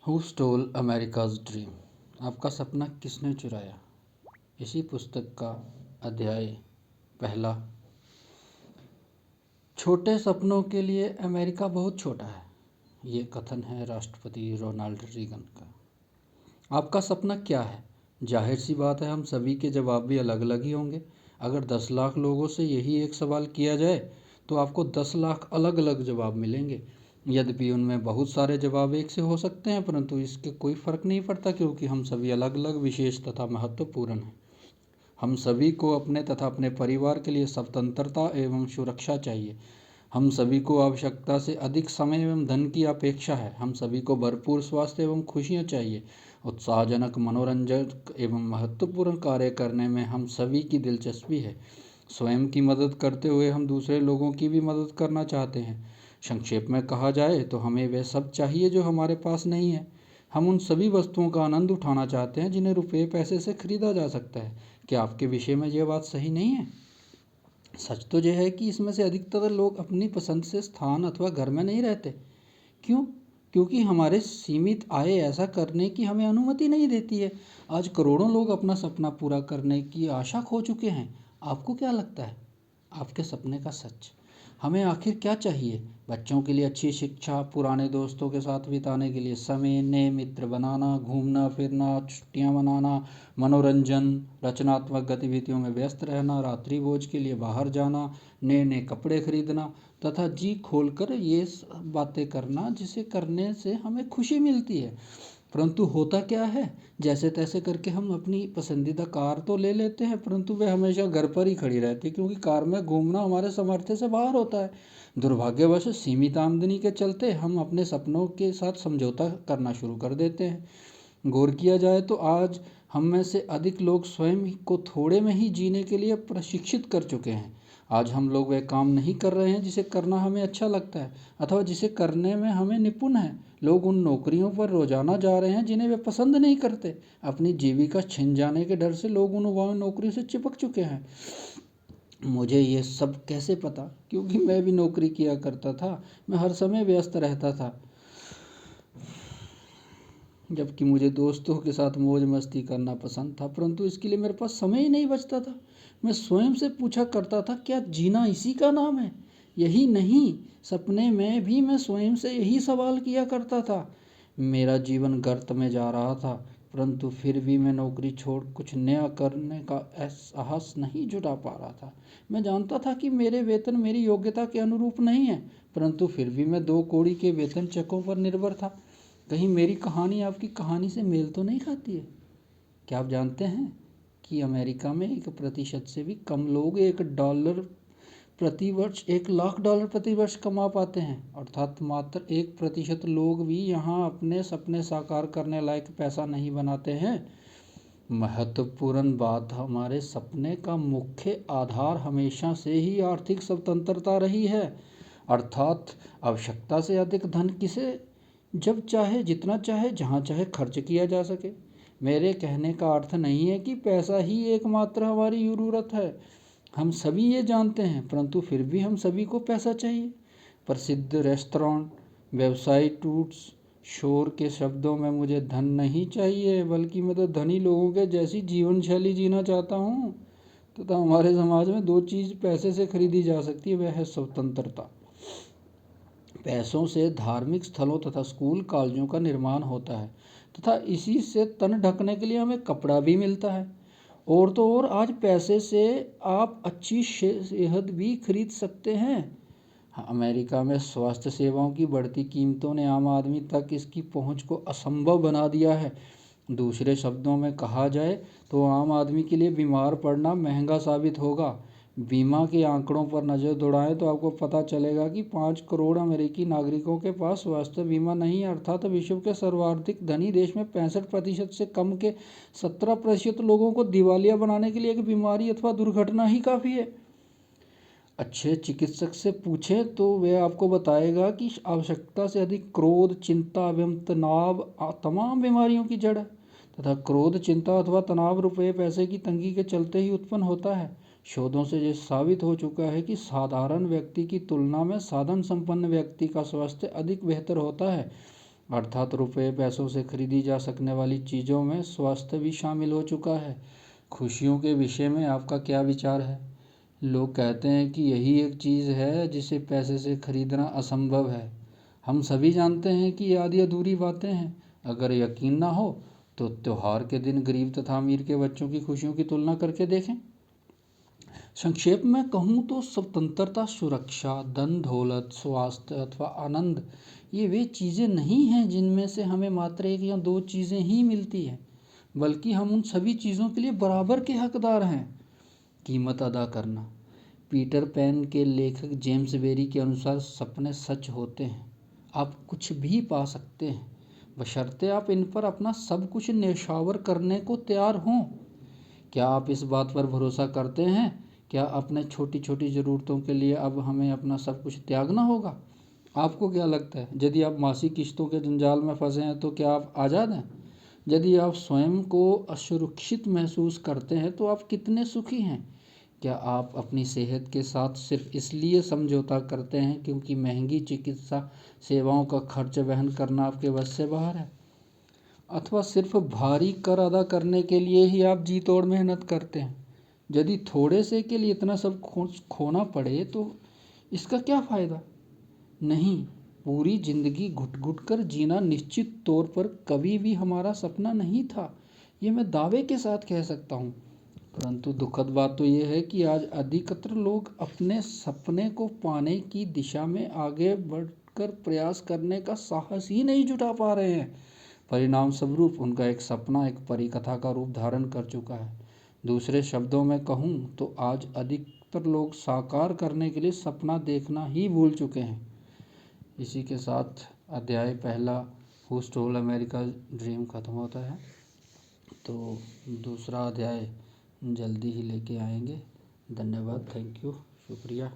Who stole America's dream? आपका सपना किसने चुराया? इसी पुस्तक का अध्याय पहला। छोटे सपनों के लिए अमेरिका बहुत छोटा है, ये कथन है राष्ट्रपति रोनाल्ड रीगन का। आपका सपना क्या है? जाहिर सी बात है, हम सभी के जवाब भी अलग अलग ही होंगे। अगर 10 लाख लोगों से यही एक सवाल किया जाए तो आपको 10 लाख अलग अलग जवाब मिलेंगे। यद्यपि उनमें बहुत सारे जवाब एक से हो सकते हैं, परंतु इसके कोई फ़र्क नहीं पड़ता, क्योंकि हम सभी अलग अलग विशेष तथा महत्वपूर्ण हैं। हम सभी को अपने तथा अपने परिवार के लिए स्वतंत्रता एवं सुरक्षा चाहिए। हम सभी को आवश्यकता से अधिक समय एवं धन की अपेक्षा है। हम सभी को भरपूर स्वास्थ्य एवं खुशियाँ चाहिए। उत्साहजनक, मनोरंजक एवं महत्वपूर्ण कार्य करने में हम सभी की दिलचस्पी है। स्वयं की मदद करते हुए हम दूसरे लोगों की भी मदद करना चाहते हैं। संक्षेप में कहा जाए तो हमें वह सब चाहिए जो हमारे पास नहीं है। हम उन सभी वस्तुओं का आनंद उठाना चाहते हैं जिन्हें रुपये पैसे से खरीदा जा सकता है। क्या आपके विषय में यह बात सही नहीं है? सच तो यह है कि इसमें से अधिकतर लोग अपनी पसंद से स्थान अथवा घर में नहीं रहते। क्यों? क्योंकि हमारे सीमित आय ऐसा करने की हमें अनुमति नहीं देती है। आज करोड़ों लोग अपना सपना पूरा करने की आशा खो चुके हैं। आपको क्या लगता है आपके सपने का सच? हमें आखिर क्या चाहिए? बच्चों के लिए अच्छी शिक्षा, पुराने दोस्तों के साथ बिताने के लिए समय, नए मित्र बनाना, घूमना फिरना, छुट्टियां मनाना, मनोरंजन, रचनात्मक गतिविधियों में व्यस्त रहना, रात्रि भोज के लिए बाहर जाना, नए नए कपड़े खरीदना तथा जी खोलकर ये बातें करना जिसे करने से हमें खुशी मिलती है। परंतु होता क्या है, जैसे तैसे करके हम अपनी पसंदीदा कार तो ले लेते हैं, परंतु वह हमेशा घर पर ही खड़ी रहती है, क्योंकि कार में घूमना हमारे सामर्थ्य से बाहर होता है। दुर्भाग्यवश सीमित आमदनी के चलते हम अपने सपनों के साथ समझौता करना शुरू कर देते हैं। गौर किया जाए तो आज हम में से अधिक लोग स्वयं को थोड़े में ही जीने के लिए प्रशिक्षित कर चुके हैं। आज हम लोग वह काम नहीं कर रहे हैं जिसे करना हमें अच्छा लगता है अथवा जिसे करने में हमें निपुण है। लोग उन नौकरियों पर रोजाना जा रहे हैं जिन्हें वे पसंद नहीं करते। अपनी जीविका छिन जाने के डर से लोग उन नौकरियों से चिपक चुके हैं। मुझे ये सब कैसे पता? क्योंकि मैं भी नौकरी किया करता था। मैं हर समय व्यस्त रहता था, जबकि मुझे दोस्तों के साथ मौज मस्ती करना पसंद था, परंतु इसके लिए मेरे पास समय ही नहीं बचता था। मैं स्वयं से पूछा करता था, क्या जीना इसी का नाम है? यही नहीं, सपने में भी मैं स्वयं से यही सवाल किया करता था। मेरा जीवन गर्त में जा रहा था, परंतु फिर भी मैं नौकरी छोड़ कुछ नया करने का साहस नहीं जुटा पा रहा था। मैं जानता था कि मेरे वेतन मेरी योग्यता के अनुरूप नहीं है, परंतु फिर भी मैं 2 कौड़ी के वेतन चेकों पर निर्भर था। कहीं मेरी कहानी आपकी कहानी से मेल तो नहीं खाती है? क्या आप जानते हैं कि अमेरिका में 1% से भी कम लोग $1 प्रति वर्ष कमा पाते हैं, अर्थात मात्र 1% लोग भी यहाँ अपने सपने साकार करने लायक पैसा नहीं बनाते हैं। महत्वपूर्ण बात, हमारे सपने का मुख्य आधार हमेशा से ही आर्थिक स्वतंत्रता रही है, अर्थात आवश्यकता से अधिक धन किसे जब चाहे, जितना चाहे, जहाँ चाहे खर्च किया जा सके। मेरे कहने का अर्थ नहीं है कि पैसा ही एकमात्र हमारी ज़रूरत है। हम सभी ये जानते हैं, परंतु फिर भी हम सभी को पैसा चाहिए। प्रसिद्ध रेस्टोरेंट, वेबसाइट, टूर्स, शोर के शब्दों में मुझे धन नहीं चाहिए, बल्कि मैं तो धनी लोगों के जैसी जीवन शैली जीना चाहता हूँ। तथा हमारे समाज में 2 चीज़ पैसे से खरीदी जा सकती है, वह है स्वतंत्रता। पैसों से धार्मिक स्थलों तथा स्कूल कॉलेजों का निर्माण होता है तथा इसी से तन ढकने के लिए हमें कपड़ा भी मिलता है। और तो और आज पैसे से आप अच्छी सेहत भी खरीद सकते हैं। अमेरिका में स्वास्थ्य सेवाओं की बढ़ती कीमतों ने आम आदमी तक इसकी पहुंच को असंभव बना दिया है। दूसरे शब्दों में कहा जाए तो आम आदमी के लिए बीमार पड़ना महंगा साबित होगा। बीमा के आंकड़ों पर नज़र दौड़ाएं तो आपको पता चलेगा कि 5 करोड़ अमेरिकी नागरिकों के पास स्वास्थ्य बीमा नहीं है, अर्थात विश्व के सर्वाधिक धनी देश में 65% से कम के 17% लोगों को दिवालिया बनाने के लिए एक बीमारी अथवा दुर्घटना ही काफ़ी है। अच्छे चिकित्सक से पूछें तो वह आपको बताएगा कि आवश्यकता से अधिक क्रोध, चिंता एवं तनाव तमाम बीमारियों की जड़ है तथा क्रोध, चिंता अथवा तनाव रुपये पैसे की तंगी के चलते ही उत्पन्न होता है। शोधों से यह साबित हो चुका है कि साधारण व्यक्ति की तुलना में साधन संपन्न व्यक्ति का स्वास्थ्य अधिक बेहतर होता है। अर्थात रुपए पैसों से खरीदी जा सकने वाली चीज़ों में स्वास्थ्य भी शामिल हो चुका है। खुशियों के विषय में आपका क्या विचार है? लोग कहते हैं कि यही एक चीज़ है जिसे पैसे से खरीदना असंभव है। हम सभी जानते हैं कि ये आधी अधूरी बातें हैं। अगर यकीन ना हो तो त्योहार के दिन गरीब तथा अमीर के बच्चों की खुशियों की तुलना करके देखें। संक्षेप में कहूँ तो स्वतंत्रता, सुरक्षा, धन दौलत, स्वास्थ्य अथवा आनंद ये वे चीज़ें नहीं हैं जिनमें से हमें मात्र एक या दो चीज़ें ही मिलती हैं, बल्कि हम उन सभी चीज़ों के लिए बराबर के हकदार हैं। कीमत अदा करना। पीटर पैन के लेखक जेम्स बेरी के अनुसार सपने सच होते हैं। आप कुछ भी पा सकते हैं, बशर्ते आप इन पर अपना सब कुछ न्यौछावर करने को तैयार हों। क्या आप इस बात पर भरोसा करते हैं? क्या अपने छोटी छोटी ज़रूरतों के लिए अब हमें अपना सब कुछ त्यागना होगा? आपको क्या लगता है, यदि आप मासिक किस्तों के जंजाल में फंसे हैं तो क्या आप आज़ाद हैं? यदि आप स्वयं को असुरक्षित महसूस करते हैं तो आप कितने सुखी हैं? क्या आप अपनी सेहत के साथ सिर्फ इसलिए समझौता करते हैं क्योंकि महंगी चिकित्सा सेवाओं का खर्च वहन करना आपके बस से बाहर है? अथवा सिर्फ भारी कर अदा करने के लिए ही आप जी तोड़ मेहनत करते हैं? यदि थोड़े से के लिए इतना सब खोना पड़े तो इसका क्या फ़ायदा? नहीं, पूरी जिंदगी घुट घुट कर जीना निश्चित तौर पर कभी भी हमारा सपना नहीं था, ये मैं दावे के साथ कह सकता हूँ। परंतु दुखद बात तो ये है कि आज अधिकतर लोग अपने सपने को पाने की दिशा में आगे बढ़कर प्रयास करने का साहस ही नहीं जुटा पा रहे हैं। परिणाम स्वरूप उनका एक सपना एक परिकथा का रूप धारण कर चुका है। दूसरे शब्दों में कहूँ तो आज अधिकतर लोग साकार करने के लिए सपना देखना ही भूल चुके हैं। इसी के साथ अध्याय पहला हु स्टोल अमेरिका ड्रीम खत्म होता है। तो दूसरा अध्याय जल्दी ही लेके आएंगे। धन्यवाद, थैंक यू, शुक्रिया।